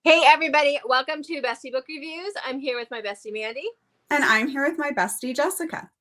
Hey everybody, welcome to Bestie Book Reviews. I'm here with my bestie Mandy. And I'm here with my bestie Jessica.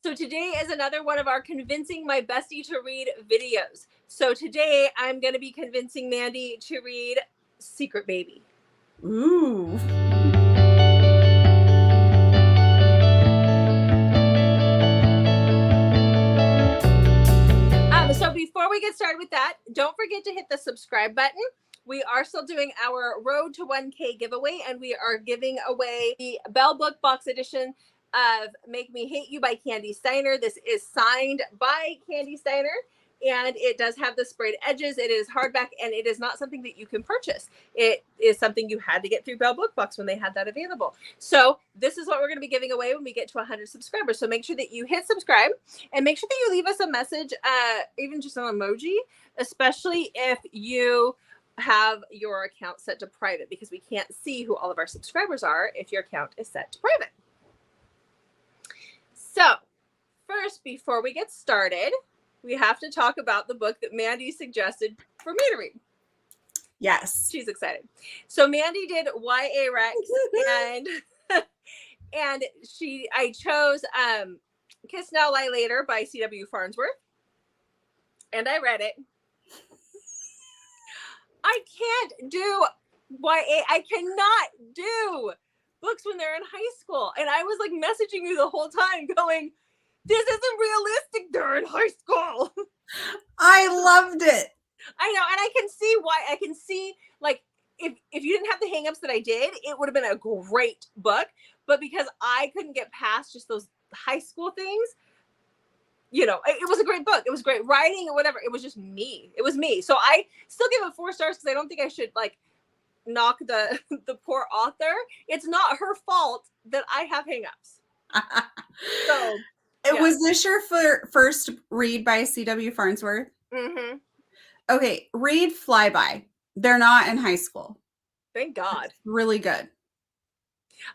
So today is another one of our convincing my bestie to read videos. So today I'm going to be convincing Mandy to read Secret Baby. Ooh. So before we get started with that, don't forget to hit the subscribe button. We are still doing our Road to 1K giveaway, and we are giving away the Belle Book Box Edition of Make Me Hate You by Candy Steiner. This is signed by Candy Steiner, and it does have the sprayed edges. It is hardback, and it is not something that you can purchase. It is something you had to get through Belle Book Box when they had that available. So this is what we're going to be giving away when we get to 100 subscribers. So make sure that you hit subscribe, and make sure that you leave us a message, even just an emoji, especially if you have your account set to private, because we can't see who all of our subscribers are if your account is set to private. So first, before we get started, we have to talk about the book that Mandy suggested for me to read. Yes. She's excited. So Mandy did YA Rex and I chose Kiss Now Lie Later by C.W. Farnsworth. And I read it. I can't do YA. I cannot do books when they're in high school. And I was like messaging you the whole time going, this isn't realistic. They're in high school. I loved it. I know. And I can see why. I can see, like, if you didn't have the hangups that I did, it would have been a great book. But because I couldn't get past just those high school things, you know, it was a great book. It was great writing or whatever. It was just me. It was me. So I still give it 4 stars because I don't think I should, like, knock the poor author. It's not her fault that I have hangups. So Was this your first read by C.W. Farnsworth? Mm-hmm. Okay, read Flyby. They're not in high school. Thank God. It's really good.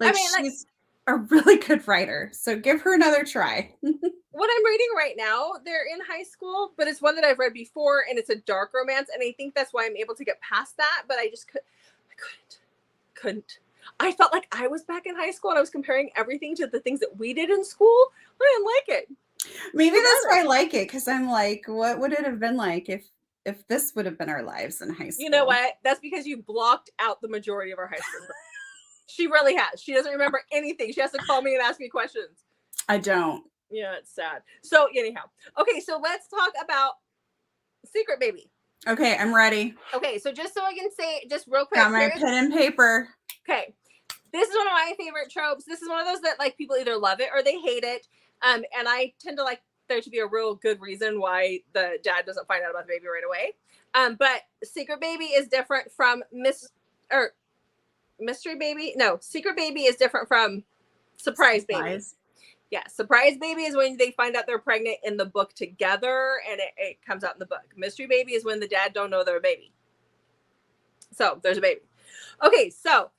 Like, she's a really good writer, so give her another try. What I'm reading right now, they're in high school, but it's one that I've read before, and it's a dark romance, and I think that's why I'm able to get past that, but I just couldn't. I felt like I was back in high school, and I was comparing everything to the things that we did in school. I didn't like it. Maybe that's why I like it, because I'm like, what would it have been like if this would have been our lives in high school? You know what? That's because you blocked out the majority of our high school. She really has. She doesn't remember anything. She has to call me and ask me questions. I don't. Yeah, it's sad. So anyhow, okay, so let's talk about Secret Baby. Okay, I'm ready. Okay, so just so I can say, just real quick. Got my pen and paper. Okay, this is one of my favorite tropes. This is one of those that, like, people either love it or they hate it. And I tend to like there to be a real good reason why the dad doesn't find out about the baby right away. But Secret Baby is different from Mystery Baby. No, Secret Baby is different from Surprise Baby. Yeah, Surprise Baby is when they find out they're pregnant in the book together, and it comes out in the book. Mystery Baby is when the dad don't know they're a baby. So there's a baby. Okay, so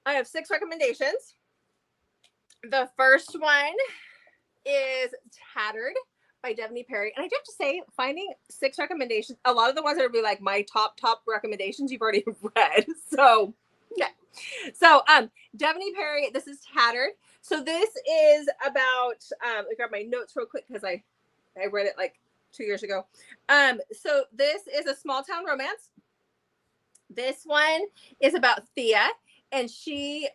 I have 6 recommendations. The first one is Tattered by Devney Perry. And I do have to say, finding 6 recommendations, a lot of the ones that would be like my top recommendations you've already read. So, yeah. So, Devney Perry, this is Tattered. So this is about, let me grab my notes real quick because I read it like 2 years ago. So this is a small town romance. This one is about Thea, and she's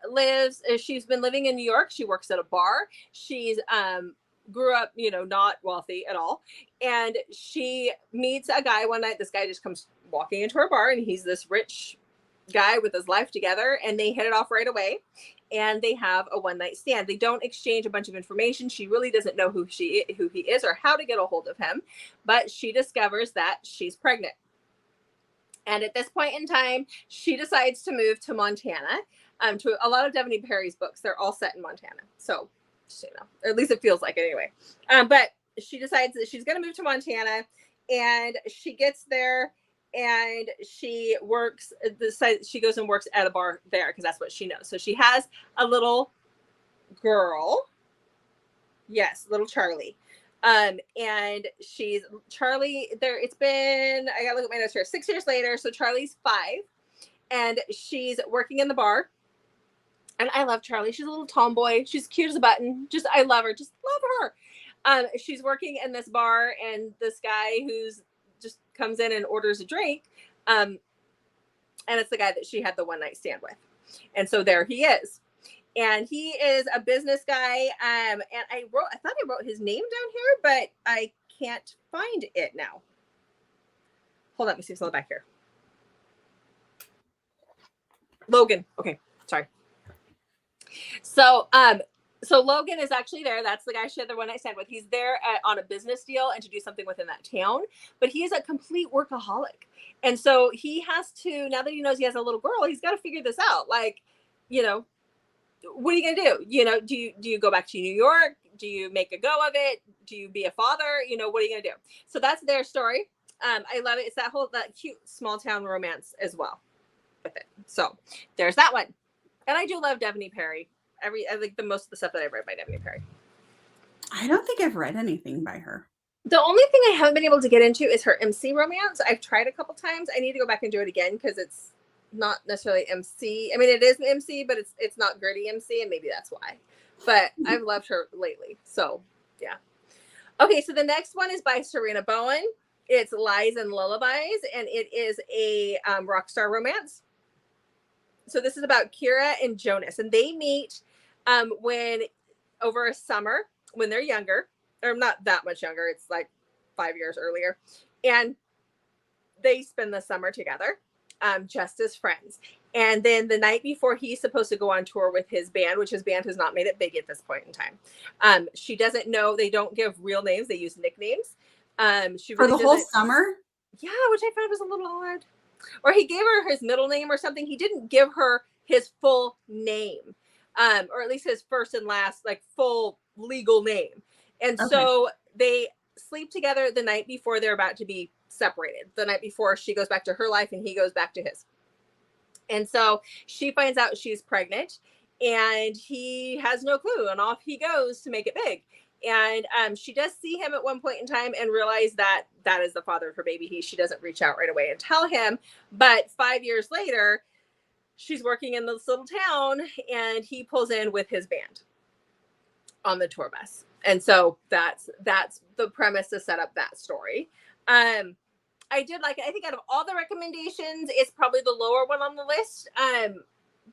been living in New York. She works at a bar. She's grew up, not wealthy at all. And she meets a guy one night. This guy just comes walking into her bar, and he's this rich guy with his life together, and they hit it off right away. And they have a one-night stand. They don't exchange a bunch of information. She really doesn't know who he is or how to get a hold of him, but she discovers that she's pregnant. And at this point in time, she decides to move to Montana. To a lot of Devney Perry's books, they're all set in Montana. So, or at least it feels like it anyway. But she decides that she's going to move to Montana, and she gets there, and she goes and works at a bar there because that's what she knows. So she has a little girl. Yes, little Charlie. And Charlie there. It's been, I gotta look at my notes here, 6 years later. So Charlie's 5, and she's working in the bar. And I love Charlie. She's a little tomboy. She's cute as a button. Just, I love her. Just love her. She's working in this bar, and this guy who's just comes in and orders a drink. And it's the guy that she had the one night stand with. And so there he is. And he is a business guy. And I thought I wrote his name down here, but I can't find it now. Hold on, let me see if it's all back here. Logan. Okay, sorry. So Logan is actually there. That's the guy she had the one night stand with. He's there on a business deal and to do something within that town, but he is a complete workaholic. And so he has to, now that he knows he has a little girl, he's got to figure this out. Like, you know, what are you going to do? You know, do you go back to New York? Do you make a go of it? Do you be a father? You know, what are you going to do? So that's their story. I love it. It's that cute small town romance as well with it. So there's that one. And I do love Devney Perry. I like the most of the stuff that I've read by Devney Perry. I don't think I've read anything by her. The only thing I haven't been able to get into is her MC romance. I've tried a couple times. I need to go back and do it again because it's not necessarily MC. I mean, it is MC, but it's not gritty MC, and maybe that's why. But I've loved her lately. So, yeah. Okay, so the next one is by Sarina Bowen. It's Lies and Lullabies, and it is a rock star romance. So this is about Kira and Jonas, and they meet when over a summer when they're younger, or not that much younger. It's like 5 years earlier, and they spend the summer together, just as friends. And then the night before he's supposed to go on tour with his band, which his band has not made it big at this point in time. She doesn't know. They don't give real names. They use nicknames. She really for the whole summer. Yeah, which I found was a little odd. Or he gave her his middle name or something. He didn't give her his full name, or at least his first and last, like full legal name. And so they sleep together the night before they're about to be separated. The night before she goes back to her life and he goes back to his. And so she finds out she's pregnant, and he has no clue, and off he goes to make it big. And she does see him at one point in time and realize that that is the father of her baby. She doesn't reach out right away and tell him. But 5 years later, she's working in this little town, and he pulls in with his band on the tour bus. And so that's the premise to set up that story. I did like it. I think out of all the recommendations, it's probably the lower one on the list.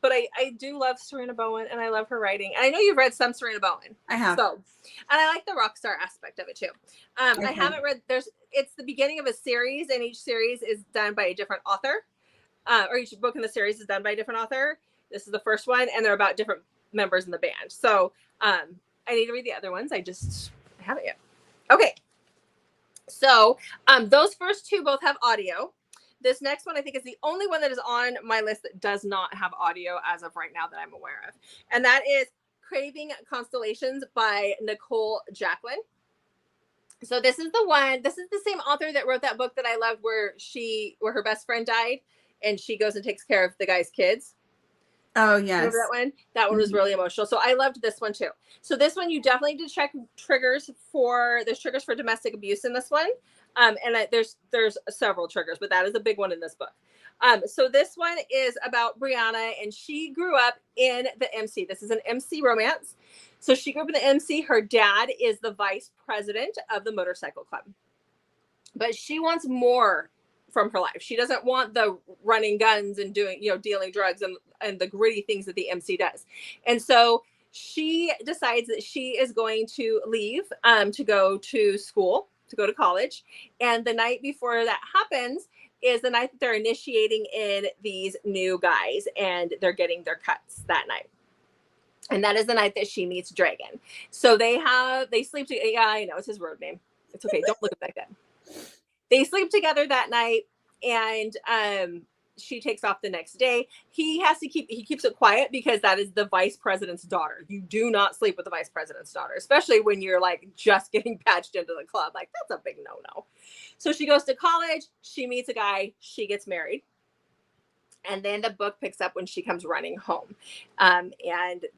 But I do love Sarina Bowen, and I love her writing. And I know you've read some Sarina Bowen. I have. So, and I like the rock star aspect of it too. I haven't read, it's the beginning of a series, and each series is done by a different author. Or each book in the series is done by a different author. This is the first one, and they're about different members in the band. So I need to read the other ones. I haven't yet. Okay. So those first two both have audio. This next one, I think, is the only one that is on my list that does not have audio as of right now that I'm aware of. And that is Craving Constellations by Nicole Jacquelyn. So this is the same author that wrote that book that I loved where her best friend died and she goes and takes care of the guy's kids. Oh, yes. Remember that one? That one was really emotional. So I loved this one too. So this one, you definitely need to check there's triggers for domestic abuse in this one. And there's several triggers, but that is a big one in this book. So this one is about Brianna, and she grew up in the MC. This is an MC romance. So she grew up in the MC. Her dad is the vice president of the motorcycle club, but she wants more from her life. She doesn't want the running guns and doing, dealing drugs and the gritty things that the MC does. And so she decides that she is going to leave to go to school, to go to college. And the night before that happens is the night that they're initiating in these new guys, and they're getting their cuts that night. And that is the night that she meets Dragon. So they sleep together. Yeah, I know, it's his road name. It's okay. Don't look at that. They sleep together that night, and she takes off the next day. He keeps it quiet because that is the vice president's daughter. You do not sleep with the vice president's daughter, especially when you're like just getting patched into the club. Like, that's a big no-no. So she goes to college, she meets a guy, she gets married. And then the book picks up when she comes running home. And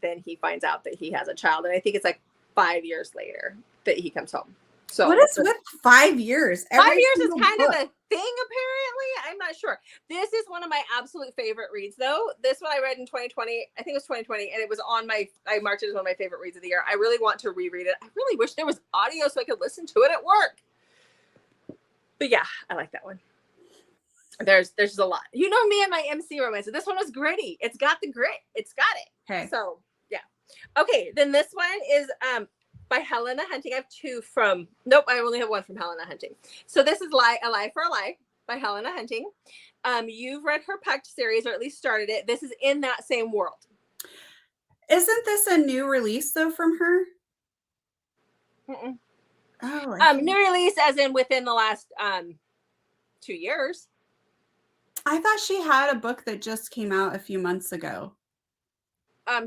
then he finds out that he has a child. And I think it's like 5 years later that he comes home. So what is with 5 years? 5 years is Single kind book. of a thing, apparently. I'm not sure. This is one of my absolute favorite reads, though. This one I read in 2020. I think it was 2020, and it was on my, I marked it as one of my favorite reads of the year. I really want to reread it. I really wish there was audio so I could listen to it at work. But yeah, I like that one. There's just a lot. You know me and my MC romance. So this one was gritty. It's got the grit. It's got it. Okay. So yeah. Okay, then this one is by Helena Hunting. I have two from, nope, I only have one from Helena Hunting. So this is A Lie for a Lie by Helena Hunting. You've read her Pact series, or at least started it. This is in that same world. Isn't this a new release though from her? Mm-mm. Oh, new release as in within the last 2 years. I thought she had a book that just came out a few months ago.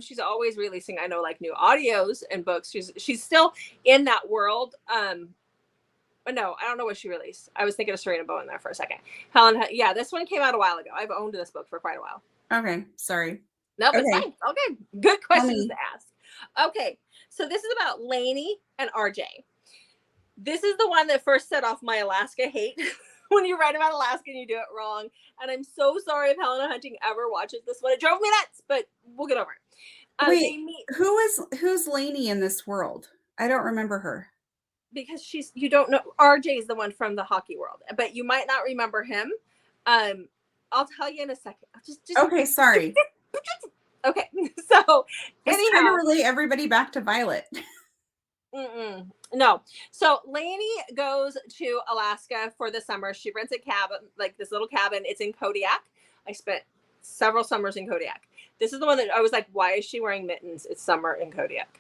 She's always releasing, I know, like new audios and books. She's still in that world. But no, I don't know what she released. I was thinking of Sarina Bowen there for a second. Yeah, this one came out a while ago. I've owned this book for quite a while. Okay, sorry. Nope, it's fine. Okay, good questions to ask. Okay, so this is about Lainey and RJ. This is the one that first set off my Alaska hate. When you write about Alaska and you do it wrong. And I'm so sorry if Helena Hunting ever watches this one. It drove me nuts, but we'll get over it. Wait, who's Lainey in this world? I don't remember her. Because you don't know, RJ is the one from the hockey world, but you might not remember him. I'll tell you in a second. Just okay, sorry. Okay, so anyhow, trying to relate everybody back to Violet. No. So Lainey goes to Alaska for the summer. She rents a cabin, like this little cabin. It's in Kodiak. I spent several summers in Kodiak. This is the one that I was like, why is she wearing mittens? It's summer in Kodiak.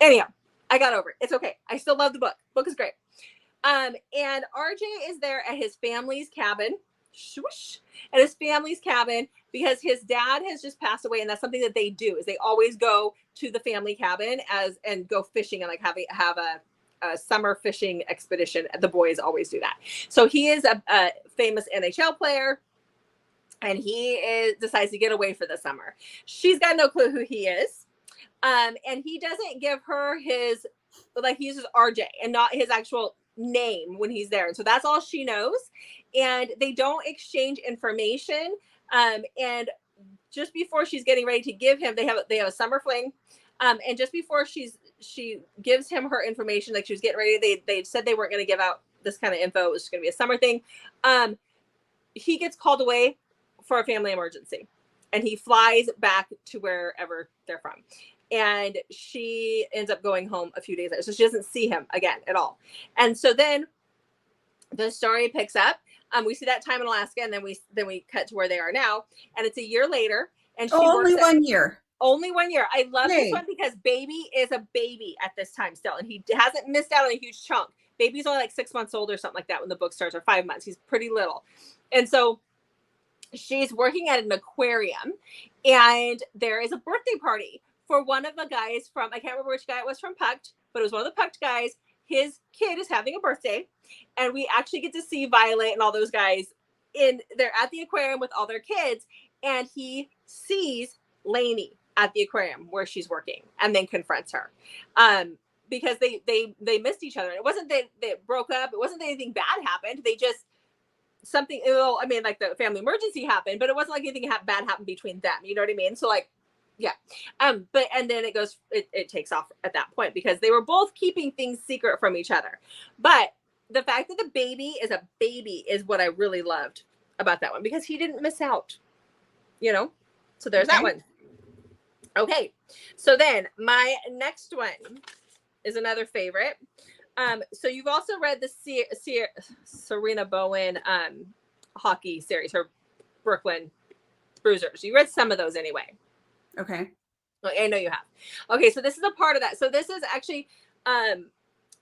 Anyhow, I got over it. It's okay. I still love the book. Book is great. And RJ is there at his family's cabin. Swoosh, at his family's cabin because his dad has just passed away, and that's something that they do is they always go to the family cabin and go fishing and like have a summer fishing expedition. The boys always do that. So he is a famous NHL player, and he decides to get away for the summer. She's got no clue who he is, and he doesn't give her his, like, he uses RJ and not his actual name when he's there, and so that's all she knows. And they don't exchange information. And just before she's getting ready to give him, they have a summer fling. And just before she gives him her information, like she was getting ready, they said they weren't going to give out this kind of info. It was just going to be a summer thing. He gets called away for a family emergency, and he flies back to wherever they're from. And she ends up going home a few days later, so she doesn't see him again at all. And so then the story picks up. We see that time in Alaska, and then we cut to where they are now, and it's a year later. And she only 1 year. Only 1 year. I love this one because baby is a baby at this time still, and he hasn't missed out on a huge chunk. Baby's only like 6 months old or something like that when the book starts, or 5 months. He's pretty little, and so she's working at an aquarium, and there is a birthday party for one of the guys from, I can't remember which guy it was from Pucked, but it was one of the Pucked guys. His kid is having a birthday, and we actually get to see Violet and all those guys they're at the aquarium with all their kids, and he sees Lainey at the aquarium where she's working and then confronts her. Because they missed each other. It wasn't that they broke up. It wasn't that anything bad happened. They just something, I mean, like the family emergency happened, but it wasn't like anything bad happened between them. You know what I mean? So like, yeah. And then it takes off at that point because they were both keeping things secret from each other. But the fact that the baby is a baby is what I really loved about that one, because he didn't miss out, you know? So there's that one. Okay. So then my next one is another favorite. So you've also read the Sarina Bowen hockey series, her Brooklyn Bruisers. You read some of those anyway. Okay. I know you have. Okay, so this is a part of that. So this is actually,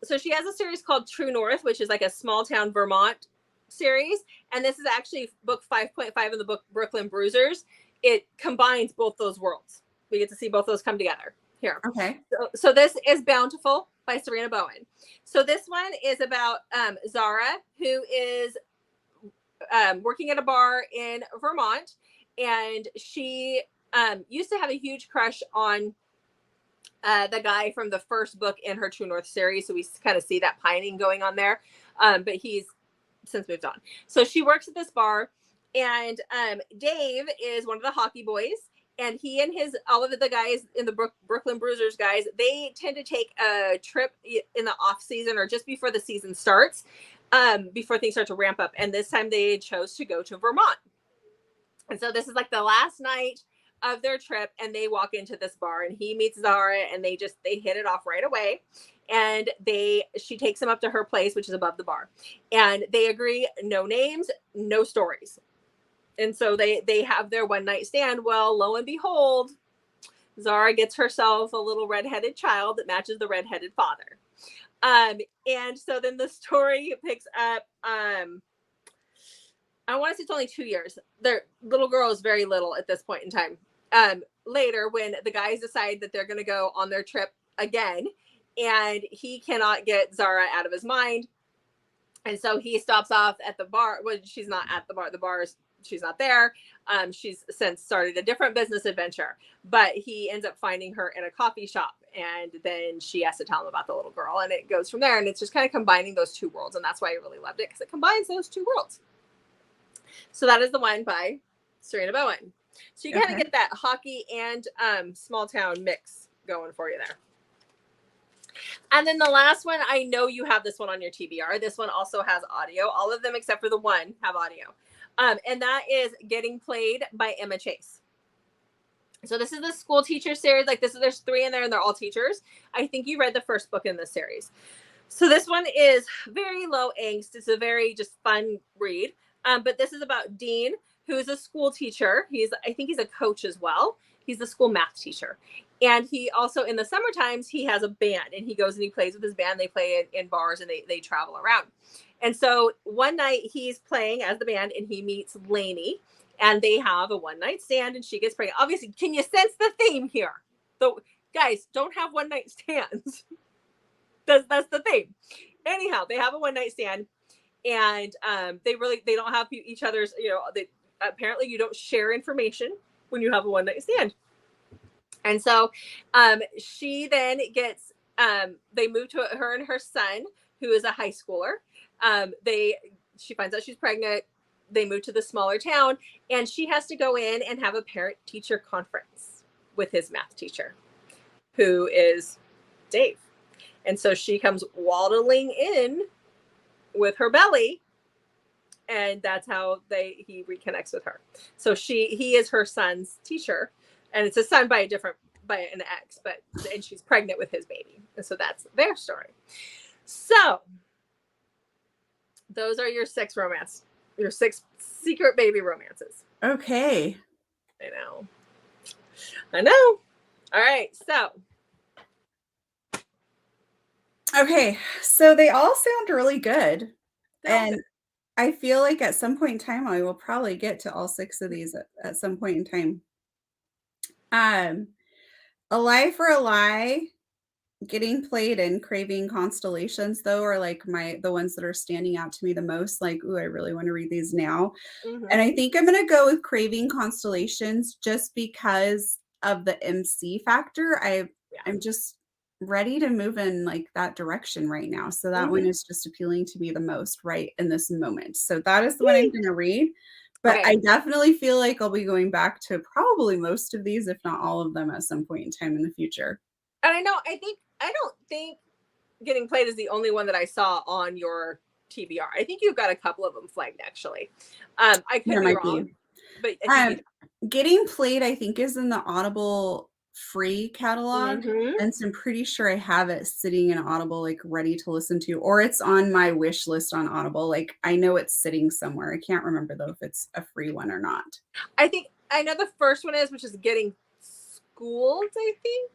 so she has a series called True North, which is like a small town Vermont series. And this is actually book 5.5 of the book Brooklyn Bruisers. It combines both those worlds. We get to see both those come together here. Okay. So this is Bountiful by Sarina Bowen. So this one is about Zara, who is working at a bar in Vermont, and she used to have a huge crush on the guy from the first book in her True North series. So we kind of see that pining going on there. But he's since moved on. So she works at this bar, and Dave is one of the hockey boys. And he and all of the guys in the Brooklyn Bruisers guys, they tend to take a trip in the off season or just before the season starts, before things start to ramp up. And this time they chose to go to Vermont. And so this is like the last night of their trip, and they walk into this bar, and he meets Zara, and they hit it off right away. And she takes him up to her place, which is above the bar, and they agree, no names, no stories. And so they have their one night stand. Well, lo and behold, Zara gets herself a little redheaded child that matches the redheaded father. And so then the story picks up, I want to say it's only 2 years. Their little girl is very little at this point in time. Later, when the guys decide that they're going to go on their trip again, and he cannot get Zara out of his mind. And so he stops off at the bar. Well, she's not at the bar. She's not there. She's since started a different business adventure, but he ends up finding her in a coffee shop. And then she has to tell him about the little girl, and it goes from there. And it's just kind of combining those two worlds. And that's why I really loved it, because it combines those two worlds. So that is the one by Sarina Bowen. So you kind of get that hockey and small town mix going for you there. And then the last one, I know you have this one on your TBR. This one also has audio. All of them except for the one have audio. And that is Getting Played by Emma Chase. So this is the school teacher series. Like there's 3 in there, and they're all teachers. I think you read the first book in this series. So this one is very low angst. It's a very just fun read. But this is about Dean, who's a school teacher. I think he's a coach as well. He's the school math teacher. And he also, in the summer times, he has a band, and he goes and he plays with his band. They play in bars, and they travel around. And so one night he's playing as the band, and he meets Lainey, and they have a one night stand, and she gets pregnant. Obviously, can you sense the theme here? So guys, don't have one night stands. That's the theme. Anyhow, they have a one night stand. And they don't have each other's, apparently you don't share information when you have a one night stand. And so she then gets, they move to her and her son, who is a high schooler. She finds out she's pregnant. They move to the smaller town, and she has to go in and have a parent teacher conference with his math teacher, who is Dave. And so she comes waddling in with her belly, and that's how he reconnects with her. So he is her son's teacher, and it's a son by an ex, and she's pregnant with his baby, and so that's their story. So those are your 6 secret baby romances. Okay. I know. All right, so okay, so they all sound really good. And I feel like at some point in time, I will probably get to all 6 of these at some point in time. A Lie for a Lie, Getting Played, and Craving, Constellations, though, are like the ones that are standing out to me the most. Like, ooh, I really want to read these now. Mm-hmm. And I think I'm going to go with Craving, Constellations just because of the MC factor. I'm just ready to move in like that direction right now. So that one is just appealing to me the most right in this moment. So that is the one I'm going to read. But I definitely feel like I'll be going back to probably most of these, if not all of them, at some point in time in the future. And I don't think Getting Played is the only one that I saw on your TBR. I think you've got a couple of them flagged, actually. I could be wrong. But Getting Played, I think, is in the Audible free catalog. And so I'm pretty sure I have it sitting in Audible, like ready to listen to, or it's on my wish list on Audible. Like I know it's sitting somewhere. I can't remember though if it's a free one or not. I know the first one is, which is Getting Schooled, I think,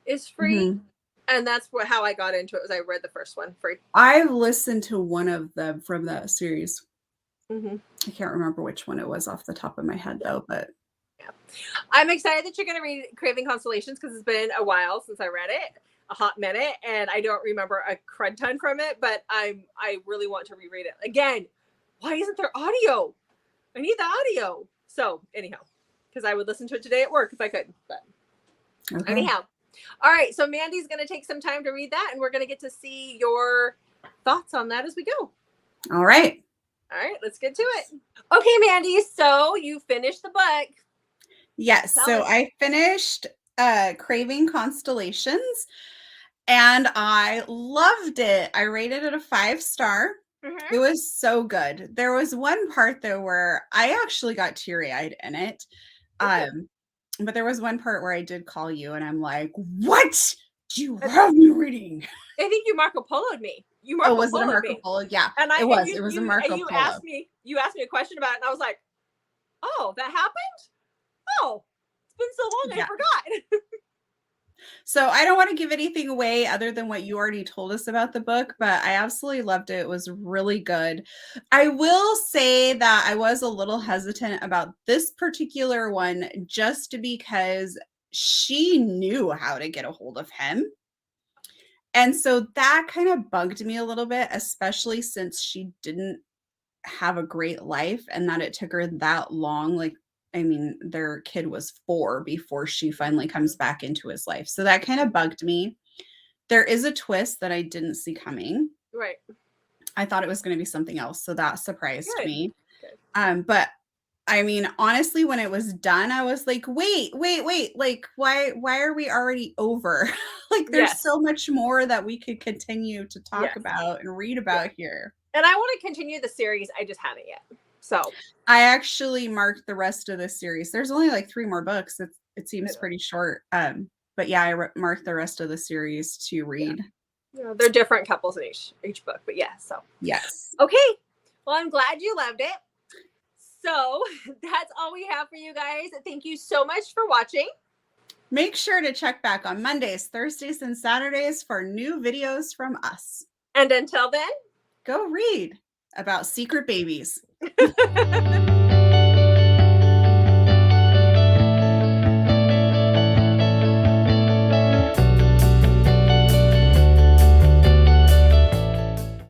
is free. And that's how I got into it, was I read the first one free. I've listened to one of them from that series. I can't remember which one it was off the top of my head though, but yeah. I'm excited that you're going to read Craving, Constellations, because it's been a while since I read it, a hot minute, and I don't remember a crud ton from it, but I really want to reread it. Again, why isn't there audio? I need the audio. So anyhow, because I would listen to it today at work if I could. But anyhow, All right, so Mandy's going to take some time to read that, and we're going to get to see your thoughts on that as we go. All right. All right, let's get to it. Okay, Mandy, so you finished the book. Yes, so I finished Craving Constellations, and I loved it. I rated it a 5-star. It was so good. There was one part though where I actually got teary-eyed in it. But there was one part where I did call you and I'm like, what do you have me reading? I think you Marco Polo'd me. Was it a Marco Polo? Yeah, and it was a Marco Polo. You asked me a question about it, and I was like, oh, that happened? Oh, it's been so long, I forgot. So I don't want to give anything away other than what you already told us about the book, but I absolutely loved it. It was really good. I will say that I was a little hesitant about this particular one just because she knew how to get a hold of him. And so that kind of bugged me a little bit, especially since she didn't have a great life and that it took her that long. Like, I mean, their kid was 4 before she finally comes back into his life. So that kind of bugged me. There is a twist that I didn't see coming. Right. I thought it was going to be something else. So that surprised me. Good. But I mean, honestly, when it was done, I was like, wait. Like, why are we already over? Like, there's so much more that we could continue to talk about and read about here. And I want to continue the series. I just haven't yet. So I actually marked the rest of the series. There's only like 3 more books. It seems pretty short. But yeah, I marked the rest of the series to read. Yeah, they're different couples in each book, but yeah. So yes. Okay. Well, I'm glad you loved it. So that's all we have for you guys. Thank you so much for watching. Make sure to check back on Mondays, Thursdays, and Saturdays for new videos from us. And until then, go read about secret babies.